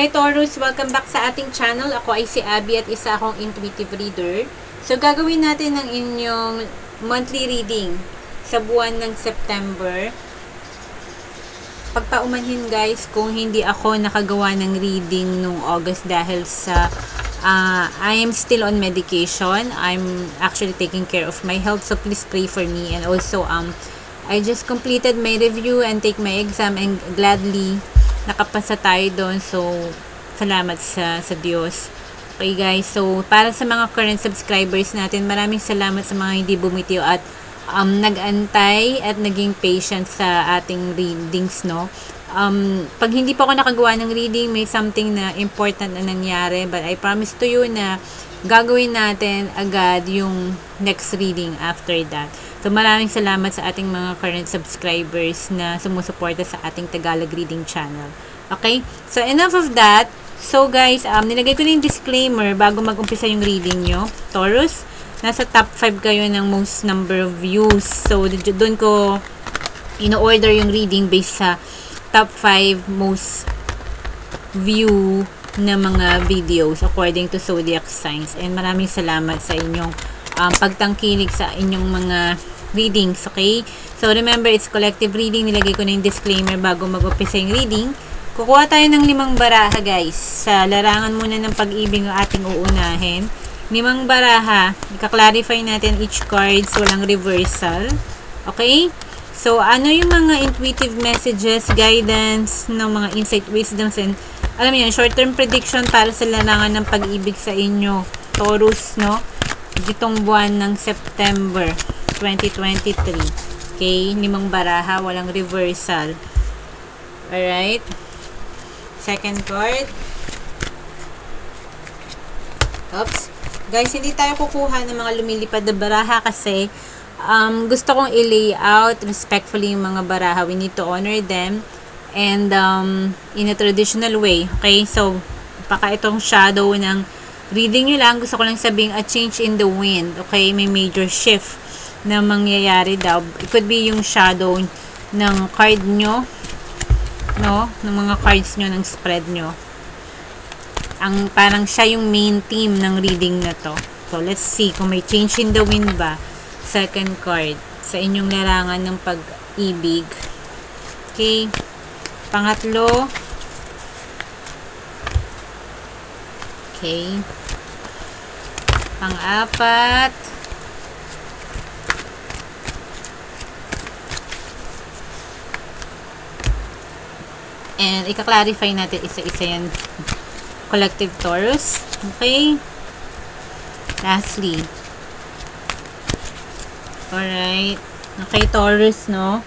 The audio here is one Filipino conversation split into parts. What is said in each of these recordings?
Hi Taurus! Welcome back sa ating channel. Ako ay si Abby at isa akong intuitive reader. So, gagawin natin ang inyong monthly reading sa buwan ng September. Pagpaumanhin guys, kung hindi ako nakagawa ng reading nung August dahil sa I am still on medication. I'm actually taking care of my health, so please pray for me. And also, I just completed my review and take my exam and gladly nakapasa tayo doon. So, salamat sa Diyos. Okay guys, so para sa mga current subscribers natin, maraming salamat sa mga hindi bumitiw at nag-antay at naging patient sa ating readings, no? Pag hindi pa ako nakagawa ng reading, may something na important na nangyari, but I promise to you na gagawin natin agad yung next reading after that. So, maraming salamat sa ating mga current subscribers na sumusuporta sa ating Tagalog reading channel. Okay? So, enough of that. So, guys, nilagay ko na yung disclaimer bago mag-umpisa yung reading nyo. Taurus, nasa top 5 kayo ng most number of views. So, doon ko ino-order yung reading based sa top 5 most view na mga videos according to zodiac signs. And maraming salamat sa inyong pagtangkilik sa inyong mga readings, okay? So, remember, it's collective reading. Nilagay ko na yung disclaimer bago mag-umpisa yung reading. Kukuha tayo ng 5 baraha, guys. Sa larangan muna ng pag-ibig ang ating uunahin. 5 baraha. Ika-clarify natin each cards. Walang reversal. Okay? So, ano yung mga intuitive messages, guidance, ng mga insight, wisdoms, and alam mo yan, short-term prediction para sa larangan ng pag-ibig sa inyo, Taurus, no? Ditong buwan ng September 2023. Okay? 5 baraha. Walang reversal. Alright? Second card. Oops. Guys, hindi tayo kukuha ng mga lumilipad na baraha kasi gusto kong i-lay out respectfully yung mga baraha. We need to honor them and in a traditional way. Okay? So, baka itong shadow ng reading nyo lang, gusto ko lang sabihin a change in the wind. Okay? May major shift na mangyayari daw. It could be yung shadow ng card nyo, no? Ng mga cards nyo, ng spread nyo. Parang siya yung main theme ng reading na to. So, let's see kung may change in the wind ba. Second card. Sa inyong larangan ng pag-ibig. Okay. Pangatlo. Okay. Pang-apat. And ika-clarify natin isa-isa yan. Collective Taurus. Okay. Lastly. Alright. Okay, Taurus, no?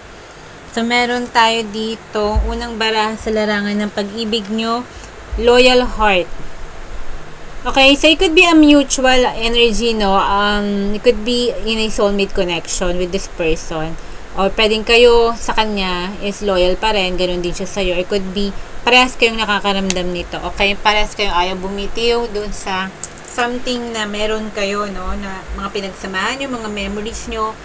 So, meron tayo dito. Unang baraha sa larangan ng pag-ibig nyo. Loyal heart. Okay, so it could be a mutual energy, no? It could be in a soulmate connection with this person. Or pwedeng kayo sa kanya is loyal pa rin, ganun din siya sa'yo. Or it could be, parehas kayong nakakaramdam nito. Okay, parehas kayong ayaw bumitiw dun sa something na meron kayo, no? Na mga pinagsamahan nyo, mga memories nyo,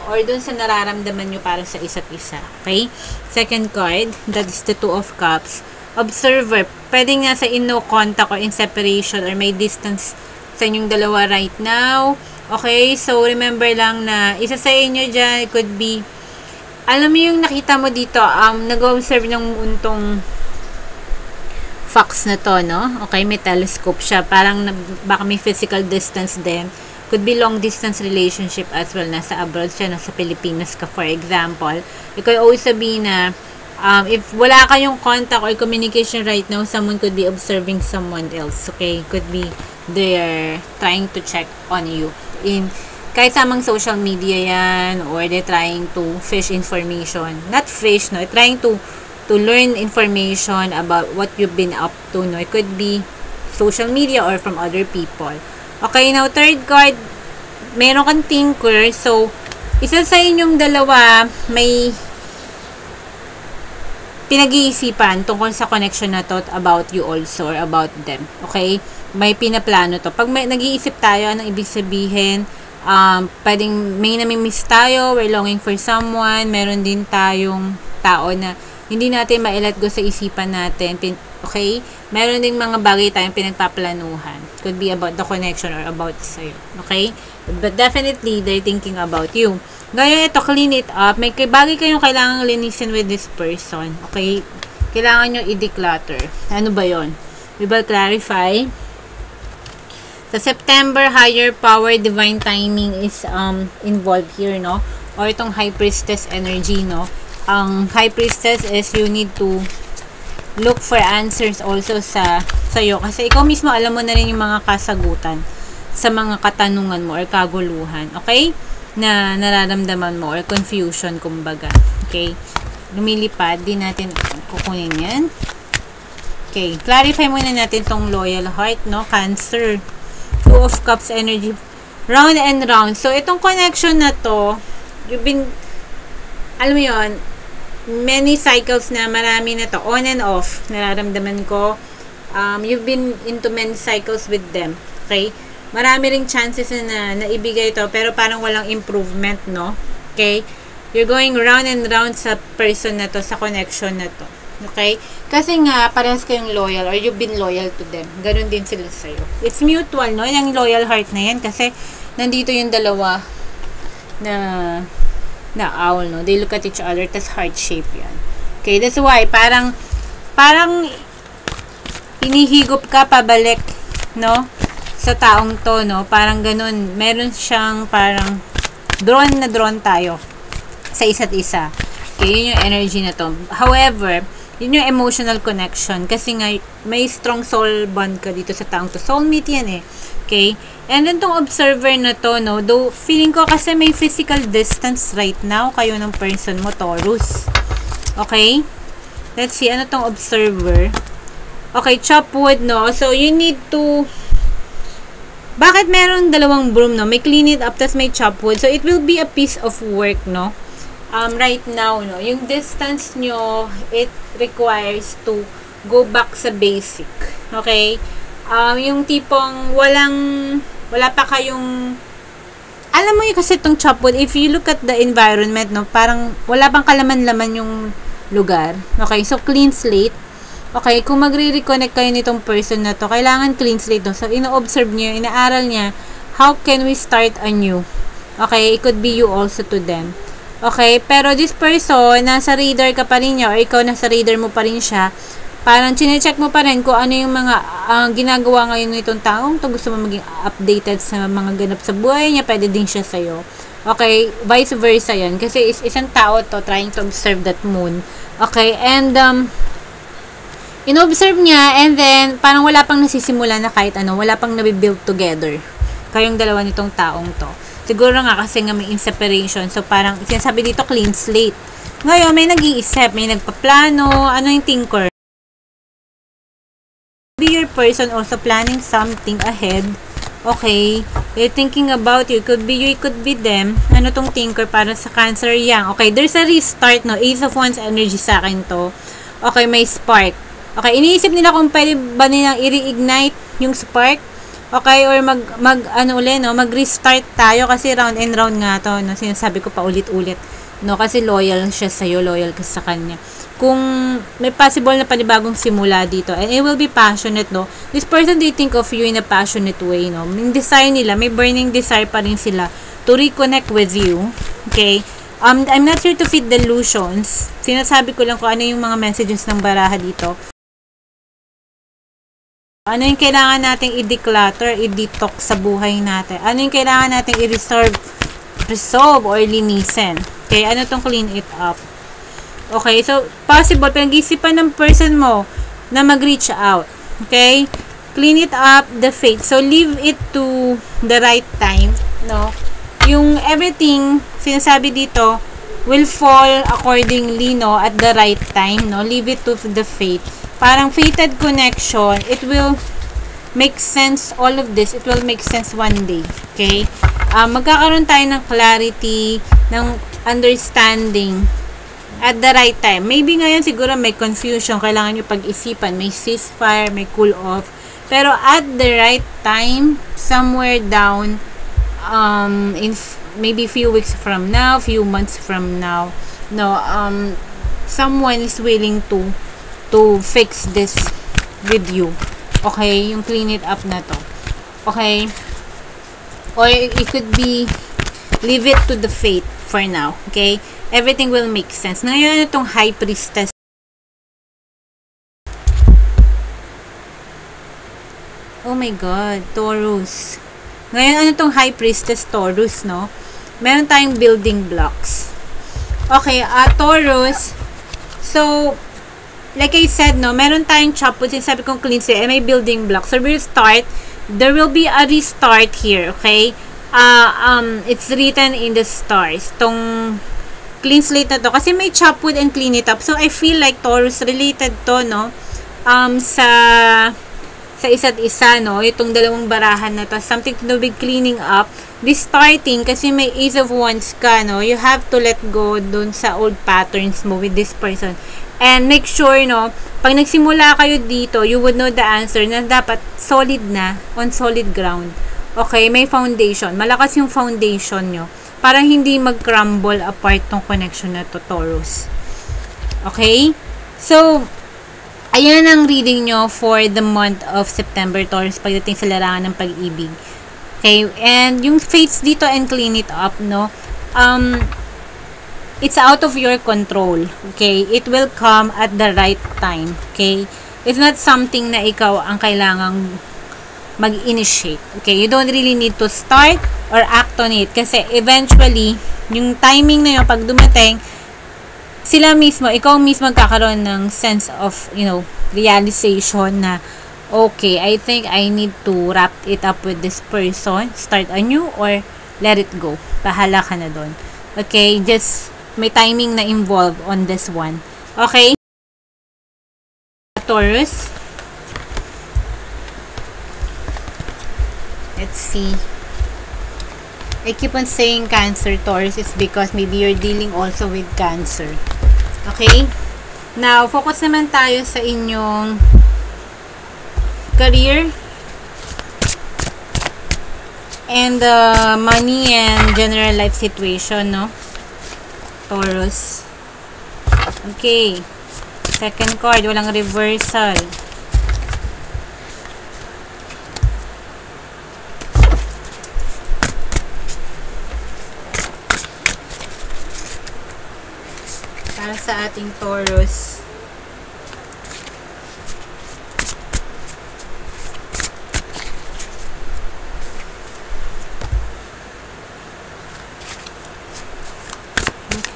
or dun sa nararamdaman nyo para sa isa't isa. Okay? Second card, that is the Two of Cups. Observer, pwedeng nasa in no contact or in separation or may distance sa inyong dalawa right now. Okay, so remember lang na isa sa inyo dyan, it could be, alam mo yung nakita mo dito, nag-observe ng untong fox na to, no? Okay, may telescope siya. Parang baka may physical distance din. Could be long distance relationship as well. Nasa abroad siya, nasa Pilipinas ka, for example. It could also be na, if wala kayong contact or communication right now, someone could be observing someone else. Okay, could be they're trying to check on you. Kahit sa mga social media yan, or they're trying to fish information. Not fish, no? Trying to learn information about what you've been up to, no? It could be social media or from other people. Okay, now third card, meron kang thinker. So, isa sa inyong dalawa, may pinag-iisipan tungkol sa connection na to about you also or about them. Okay? May pinaplano to. Pag nag-iisip tayo, anong ibig sabihin? Pwedeng may namimiss tayo, we're longing for someone, meron din tayong tao na hindi natin ma-let go sa isipan natin. Okay? Meron ding mga bagay tayong pinagpaplanuhan. Could be about the connection or about sa'yo. Okay? But definitely, they're thinking about you. Ngayon, ito, clean it up. May bagay kayong kailangang linisin with this person. Okay? Kailangan nyo i-declutter. Ano ba yon? We will clarify. Sa September, higher power, divine timing is involved here, no? Or itong high priestess energy, no? Ang high priestess is you need to look for answers also sa'yo. Kasi ikaw mismo, alam mo na rin yung mga kasagutan sa mga katanungan mo or kaguluhan. Okay? Na nararamdaman mo or confusion, kumbaga. Okay? Lumilipad. Di natin kukunin yan. Okay. Clarify muna natin tong loyal heart, no? Cancer. Two of Cups energy. Round and round. So, itong connection na to, you've been, alam mo yun, many cycles na, marami na to, on and off, nararamdaman ko. You've been into many cycles with them. Okay? Marami ring chances na naibigay to, pero parang walang improvement, no? Okay? You're going round and round sa person na to, sa connection na to. Okay? Kasi nga, parehas kayong loyal or you've been loyal to them. Ganun din sila sa'yo. It's mutual, no? Yung loyal heart na yan kasi nandito yung dalawa na owl, no? They look at each other, tas heart shape yan. Okay? That's why, parang hinihigop ka pabalik, no? Sa taong to, no? Parang ganun. Meron siyang parang drawn na drawn tayo sa isa't isa. Okay? Yun yung energy na to. However, yun yung emotional connection. Kasi nga, may strong soul bond ka dito sa taong to. Soulmate yan eh. Okay? And then, tong observer na to, no? Though, feeling ko kasi may physical distance right now kayo ng person mo, Taurus. Okay? Let's see. Ano tong observer? Okay, chop wood, no? So, you need to... Bakit meron dalawang broom, no? May clean it up, tas may chop wood. So, it will be a piece of work, no? Right now, no, yung distance nyo, it requires to go back sa basic. Okay? Yung tipong wala pa kayong, alam mo yun kasi itong chopwood, if you look at the environment, no, parang wala pang kalaman-laman yung lugar. Okay? So, clean slate. Okay? Kung magre-reconnect kayo nitong person na to, kailangan clean slate, no? So, ino-observe nyo, inaaral niya, how can we start anew? Okay? It could be you also to them. Okay, pero this person, nasa radar ka pa rin niya, or ikaw nasa radar mo pa rin siya, parang chinecheck mo pa rin kung ano yung mga ginagawa ngayon nitong taong to, gusto mo maging updated sa mga ganap sa buhay niya, pwede din siya sa'yo. Okay, vice versa yan, kasi isang tao to, trying to observe that moon. Okay, and, in-observe niya, and then, parang wala pang nasisimula na kahit ano, wala pang nabibuild together. Kayong dalawa nitong taong to. Siguro nga kasi nga may inspiration. So, parang, sinasabi dito, clean slate. Ngayon, may nag-iisip, may nagpaplano, ano yung thinker? Be your person also planning something ahead. Okay? They're thinking about you. It could be you, it could be them. Ano tong thinker para sa Cancer yang? Okay, there's a restart, no? Ace of Wands energy sa akin to. Okay, may spark. Okay, iniisip nila kung pwede ba nilang i-reignite yung spark. Okay, or mag-restart tayo kasi round and round nga to, no? Sinasabi ko pa ulit-ulit, no? Kasi loyal siya sa'yo, loyal ka sa kanya. Kung may possible na panibagong simula dito, and it will be passionate, no? This person, they think of you in a passionate way, no? Yung desire nila, may burning desire pa rin sila to reconnect with you. Okay? I'm not here to feed delusions. Sinasabi ko lang kung ano yung mga messages ng baraha dito. Ano yung kailangan nating i-declutter, i-detox sa buhay natin? Ano yung kailangan nating resolve or linisin? Okay, ano tong clean it up? Okay, so, possible, pinag-isipan ng person mo na mag-reach out. Okay? Clean it up, the fate. So, leave it to the right time, no? Yung everything, sinasabi dito, will fall accordingly, no, at the right time, no? Leave it to the fate. Parang fated connection, it will make sense, all of this, it will make sense one day. Okay? Magkakaroon tayo ng clarity, ng understanding at the right time. Maybe ngayon siguro may confusion, kailangan nyo pag-isipan, may ceasefire, may cool off. Pero at the right time, somewhere down, in maybe few weeks from now, few months from now, no, someone is willing to fix this with you. Okay, yung clean it up na to. Okay? Or it could be leave it to the fate for now. Okay? Everything will make sense. Ngayon, itong High Priestess. Oh my God, Taurus. Ngayon, ano tong High Priestess Taurus, no? Meron tayong building blocks. Okay, Taurus. So, like I said, no, meron tayong chop wood. Sabi kong clean slate, may building blocks. So, we'll start. There will be a restart here, okay? It's written in the stars. Tong clean slate na to. Kasi may chop wood and clean it up. So, I feel like Taurus related to, no? Sa isa't isa, no? Itong dalawang barahan na to. Something to do with cleaning up. Restarting, kasi may Ace of Wands ka, no? You have to let go dun sa old patterns mo with this person. And make sure, no? Pag nagsimula kayo dito, you would know the answer na dapat solid na, on solid ground. Okay? May foundation. Malakas yung foundation nyo. Para hindi mag-crumble apart tong connection na to, Taurus. Okay? So, ayan ang reading nyo for the month of September, Taurus, pagdating sa larangan ng pag-ibig. Okay? And yung fates dito and clean it up, no? It's out of your control. Okay? It will come at the right time. Okay? It's not something na ikaw ang kailangang mag-initiate. Okay? You don't really need to start or act on it. Kasi eventually, yung timing na yun, pag dumating, sila mismo, ikaw mismo magkakaroon ng sense of, realization na, okay, I think I need to wrap it up with this person, start anew, or let it go. Bahala ka na doon. Okay? Just, may timing na involved on this one. Okay? Taurus. Let's see. I keep on saying Cancer, Taurus, is because maybe you're dealing also with Cancer. Okay? Now, focus naman tayo sa inyong career and money and general life situation, no? Taurus. Okay. Second card, walang reversal. Para sa ating Taurus.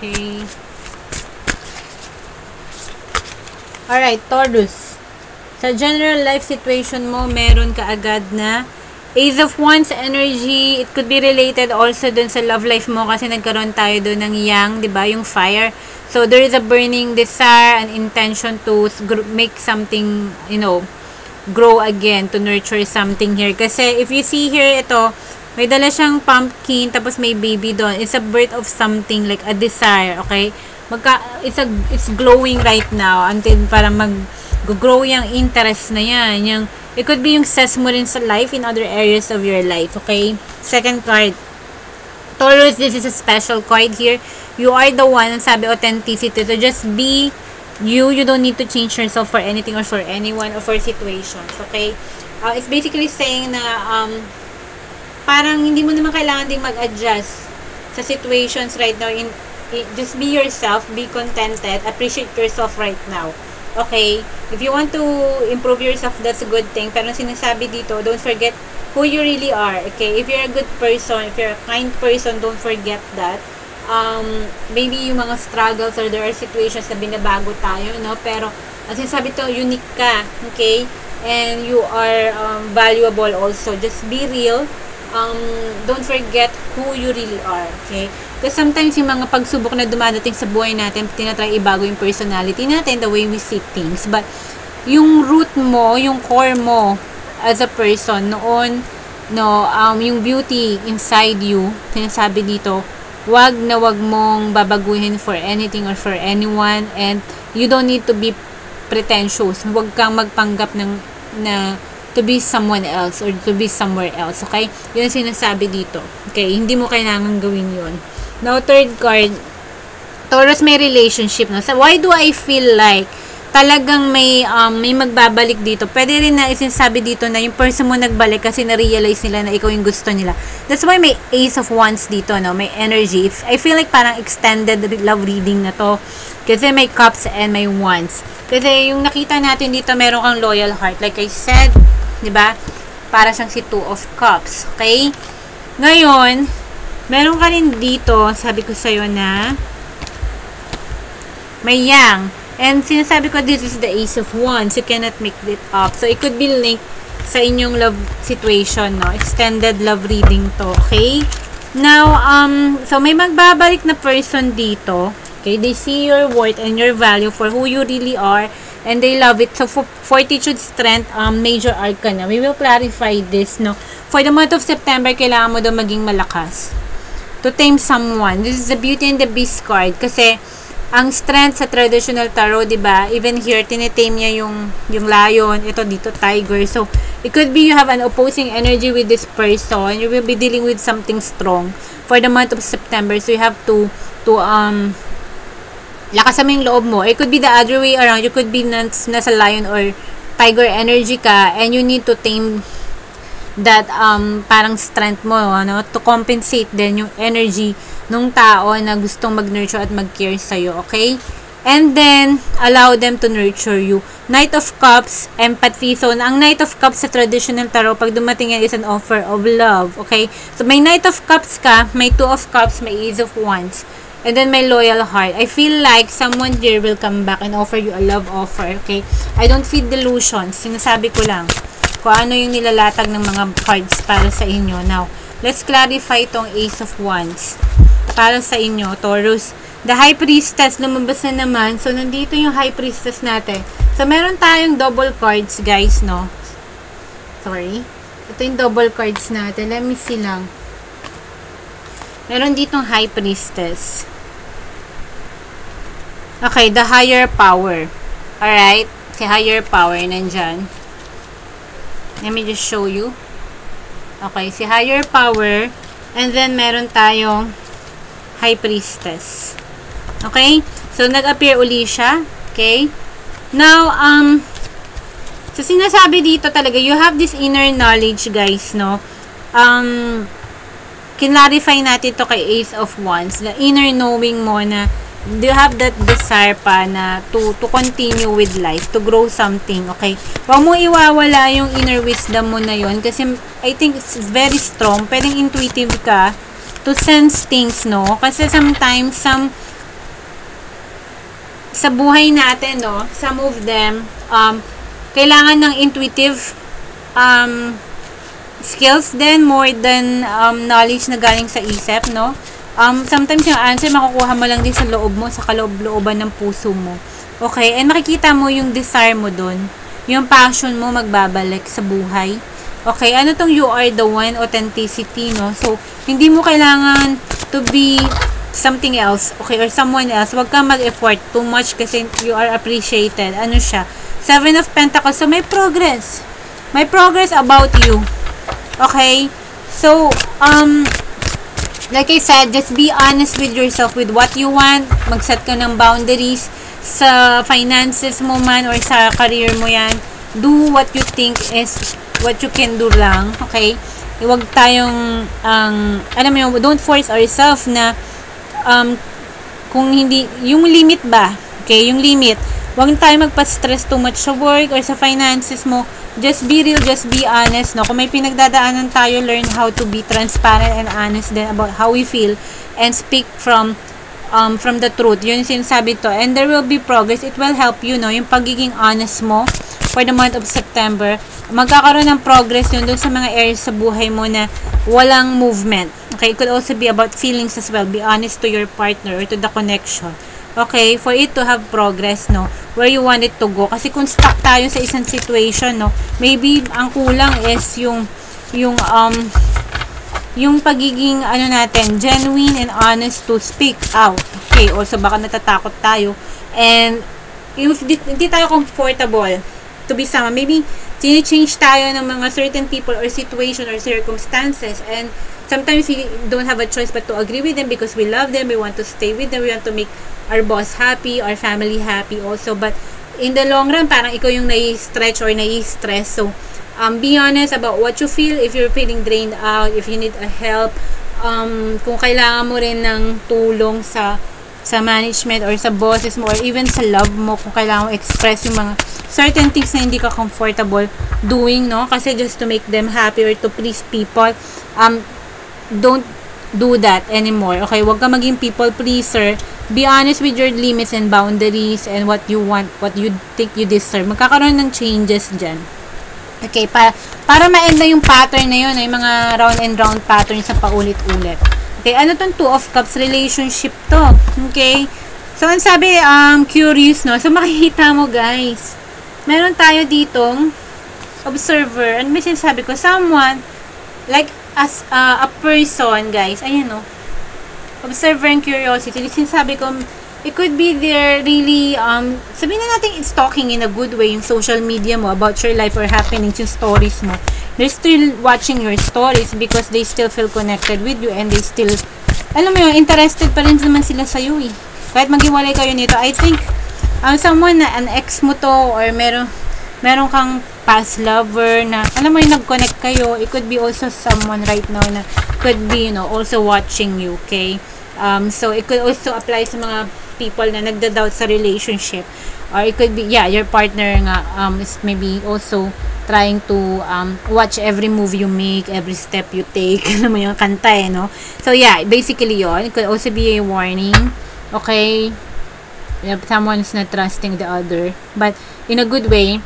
Okay. Alright, Taurus. Sa general life situation mo, meron ka agad na Ace of Wands energy. It could be related also dun sa love life mo kasi nagkaroon tayo dun ng yang, di ba? Yung fire. So, there is a burning desire and intention to make something, grow again, to nurture something here. Kasi, if you see here, ito, may dala siyang pumpkin, tapos may baby doon. It's a birth of something, like a desire, okay? It's glowing right now until para mag-grow yung interest na yan. It could be yung success mo rin sa life in other areas of your life, okay? Second card. Taurus, this is a special card here. You are the one, sabi authenticity. So, just be you. You don't need to change yourself for anything or for anyone or for situations, okay? It's basically saying na, parang hindi mo naman kailangan ding mag-adjust sa situations right now. Just be yourself, be contented, appreciate yourself right now. Okay? If you want to improve yourself, that's a good thing. Pero sinasabi dito, don't forget who you really are. Okay? If you're a good person, if you're a kind person, don't forget that. Maybe yung mga struggles or there are situations na binabago tayo, no? Pero, as sinasabi to, unique ka. Okay? And you are valuable also. Just be real. Don't forget who you really are. Okay? Because sometimes yung mga pagsubok na dumadating sa buhay natin, tinatry ibago yung personality natin, the way we see things. But, yung root mo, yung core mo, as a person, noon, yung beauty inside you, sinasabi dito, wag na wag mong babaguhin for anything or for anyone, and you don't need to be pretentious. Wag kang magpanggap na to be someone else or to be somewhere else, okay? Yun ang sinasabi dito. Okay, hindi mo kailangan gawin yun. Now, third card, Taurus, may relationship, no? So, why do I feel like talagang may magbabalik dito? Pwede rin na sinasabi dito na yung person mo nagbalik kasi na-realize nila na ikaw yung gusto nila. That's why may Ace of Wands dito, no? May energy. I feel like parang extended love reading na to. Kasi may Cups and may Wands. Kasi yung nakita natin dito, meron kang loyal heart. Like I said, di ba? Para siyang si Two of Cups. Okay? Ngayon, meron ka rin dito, sabi ko sa'yo na may Yang. And sinasabi ko, this is the Ace of Wands. You cannot make it up. So, it could be linked sa inyong love situation, no? Extended love reading to, okay? Now, so may magbabalik na person dito. Okay? They see your worth and your value for who you really are. And they love it. So, for Fortitude, Strength, Major Arcana. We will clarify this, no? For the month of September, kailangan mo daw maging malakas. To tame someone. This is the Beauty and the Beast card. Kasi, ang strength sa traditional tarot, di ba? Even here, tinitame niya yung lion. Ito dito, tiger. So, it could be you have an opposing energy with this person. You will be dealing with something strong for the month of September. So, you have to lakasan mo yung loob mo. It could be the other way around. You could be nasa lion or tiger energy ka and you need to tame that parang strength mo, ano, to compensate din yung energy nung tao na gustong mag-nurture at mag-care sa'yo, okay? And then, allow them to nurture you. Knight of Cups, empathy. So, ang Knight of Cups sa traditional tarot, pag dumating yan, is an offer of love, okay? So, may Knight of Cups ka, may Two of Cups, may Ace of Wands, and then may loyal heart. I feel like someone here will come back and offer you a love offer, okay? I don't feel delusions. Sinasabi ko lang kung ano yung nilalatag ng mga cards para sa inyo. Now, let's clarify itong Ace of Wands para sa inyo, Taurus. The High Priestess, lumabas na naman. So, nandito yung High Priestess natin. So, meron tayong double cards, guys, no? Sorry. Ito yung double cards natin. Let me see lang. Meron ditong High Priestess. Okay, the Higher Power. Alright? Si Higher Power, nandyan. Let me just show you. Okay, si Higher Power. And then, meron tayong High Priestess. Okay? So, nag-appear uli siya. Okay? Now, so, sinasabi dito talaga, you have this inner knowledge, guys, no? Kinlarify natin to kay Ace of Wands. The inner knowing mo na you have that desire pa na to continue with life, to grow something, okay? Huwag mo iwawala yung inner wisdom mo na yon kasi I think it's very strong. Pwedeng intuitive ka to sense things, no? Kasi sometimes, sa buhay natin, no? Some of them, kailangan ng intuitive skills din more than knowledge na galing sa isip, no? Sometimes yung answer makukuha mo lang din sa loob mo, sa kaloob-looban ng puso mo. Okay? And makikita mo yung desire mo dun. Yung passion mo magbabalik sa buhay. Okay? Ano tong you are the one, authenticity, no? So, hindi mo kailangan to be something else, okay? Or someone else. Huwag kang mag-effort too much kasi you are appreciated. Ano siya? Seven of Pentacles. So, may progress. May progress about you. Okay? So, like I said, just be honest with yourself with what you want. Mag-set ka ng boundaries sa finances mo man or sa career mo yan. Do what you think is what you can do lang. Okay? Huwag tayong, alam mo yun, don't force ourselves na, kung hindi, yung limit ba? Okay? Yung limit. Huwag tayo magpa-stress too much sa work or sa finances mo. Just be real, just be honest, no? Kung may pinagdadaanan tayo, learn how to be transparent and honest then about how we feel and speak from the truth. Yun yung sinasabi to. And there will be progress. It will help you, no? Yung pagiging honest mo for the month of September. Magkakaroon ng progress yun dun sa mga areas sa buhay mo na walang movement. Okay? It could also be about feelings as well. Be honest to your partner or to the connection. Okay, for it to have progress, no, where you want it to go. Kasi kung stuck tayo sa isang situation, no, maybe ang kulang is yung pagiging, ano natin, genuine and honest to speak out. Okay, also baka natatakot tayo. And, if hindi tayo comfortable to be someone, maybe, change tayo ng mga certain people or situation or circumstances. And, sometimes we don't have a choice but to agree with them because we love them, we want to stay with them, we want to make our boss happy, our family happy also. But in the long run, parang ikaw yung nai-stretch or nai-stress. So, be honest about what you feel. If you're feeling drained out, if you need a help, kung kailangan mo rin ng tulong sa management or sa bosses mo or even sa love mo, kung kailangan mo express yung mga certain things na hindi ka comfortable doing, no? Kasi just to make them happy or to please people, don't do that anymore. Okay, wag ka maging people pleaser. Be honest with your limits and boundaries and what you want, what you think you deserve. Magkakaroon ng changes dyan. Okay, para ma-end na yung pattern na yun, ay mga round and round pattern sa paulit-ulit. Okay, ano tong Two of Cups relationship to? Okay, so ang sabi, curious, no? So makikita mo guys, meron tayo ditong observer, and may sinasabi ko, someone, like, as a person, guys, ayan, no? Observer and curiosity, sinasabi ko, it could be there really, sabihin na natin it's talking in a good way, yung social media mo about your life or happenings, yung stories mo. They're still watching your stories because they still feel connected with you and they still, alam mo yun, interested pa rin naman sila sa'yo eh. Kahit maghiwalay kayo nito, I think, someone na an ex mo to or meron kang past lover na, alam mo yung nag-connect kayo, it could be also someone right now na could be, you know, also watching you, okay? So, it could also apply sa mga people na nagda-doubt sa relationship. Or it could be, yeah, your partner nga is maybe also trying to watch every move you make, every step you take. Alam mo yung kanta eh, no? So, yeah, basically yon. It could also be a warning. Okay? Yeah, someone's not trusting the other. But, in a good way,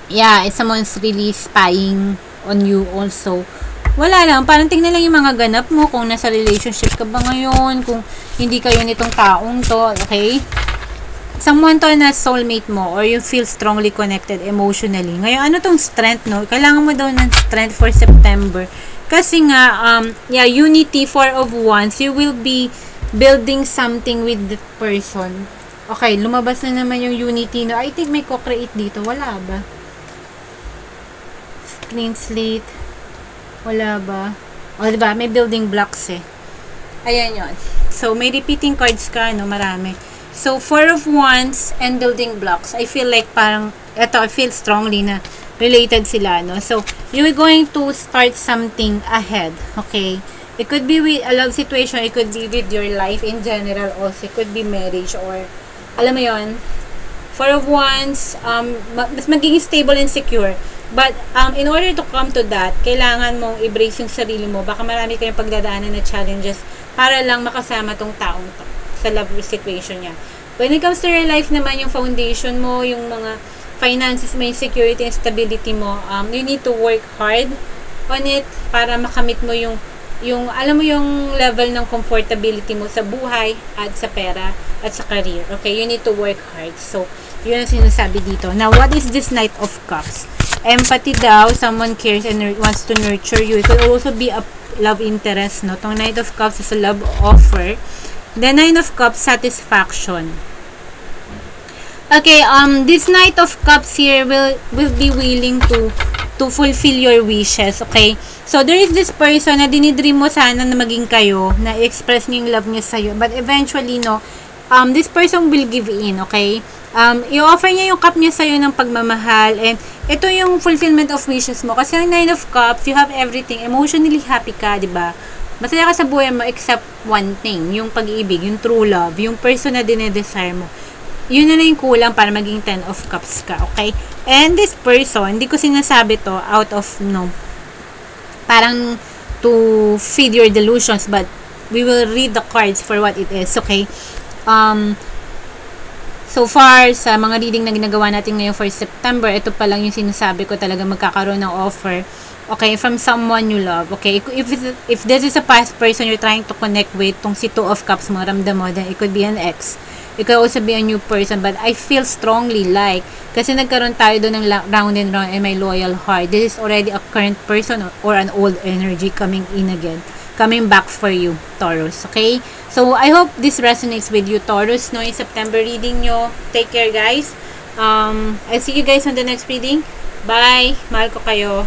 yeah, if someone's really spying on you also, wala lang, parang tingnan lang yung mga ganap mo, kung nasa relationship ka ba ngayon, kung hindi kayo nitong taong to, okay? Someone to na soulmate mo, or you feel strongly connected emotionally. Ngayon, ano tong strength, no? Kailangan mo daw ng strength for September. Kasi nga, yeah, unity, 4 of Wands, you will be building something with that person. Okay, lumabas na naman yung unity, no? I think may co-create dito, wala ba? Clean slate. Wala ba? O, diba? May building blocks eh. Ayan yun. So, may repeating cards ka, no? Marami. So, 4 of Wands and building blocks. I feel like parang, eto, I feel strongly na related sila, no? So, you're going to start something ahead. Okay? It could be with a love situation. It could be with your life in general also. It could be marriage or, alam mo yun, 4 of Wands, mas magiging stable and secure. But, in order to come to that, kailangan mong i-brace yung sarili mo. Baka marami kayong pagdadaanan na challenges para lang makasama tong taong to sa love situation niya. When it comes to your life naman, yung foundation mo, yung mga finances mo, yung security and stability mo, you need to work hard on it para makamit mo yung alam mo yung level ng comfortability mo sa buhay at sa pera at sa career. Okay? You need to work hard. So, yun ang sinasabi dito. Now, what is this Knight of Cups? Empathy daw, someone cares and wants to nurture you. It could also be a love interest, no? Tong Knight of Cups is a love offer. The Nine of Cups, satisfaction. Okay, this Knight of Cups here will be willing to fulfill your wishes, okay? So, there is this person na dinidream mo sana na maging kayo, na express niyo yung love niya sa'yo. But eventually, no, this person will give in, okay? I-offer niya yung cup niya sa'yo ng pagmamahal, and ito yung fulfillment of wishes mo. Kasi ang Nine of Cups, you have everything. Emotionally happy ka, diba? Masaya ka sa buhay mo except one thing, yung pag-ibig, yung true love, yung person na dinedesire mo. Yun na yung kulang para maging 10 of Cups ka, okay? And this person, hindi ko sinasabi to out of, no, parang to feed your delusions, but we will read the cards for what it is, okay? So far, sa mga reading na ginagawa natin ngayon for September, ito pa lang yung sinasabi ko, talaga magkakaroon ng offer, okay, from someone you love, okay? If this is a past person you're trying to connect with, tong si Two of Cups mo, ramdam mo, then it could be an ex. It could also be a new person, but I feel strongly like, kasi nagkaroon tayo doon ng round and round and my loyal heart, this is already a current person or an old energy coming in again, coming back for you, Taurus, okay? So, I hope this resonates with you, Taurus, no? Yung September reading nyo. Take care, guys. I'll see you guys on the next reading. Bye! Mahal ko kayo.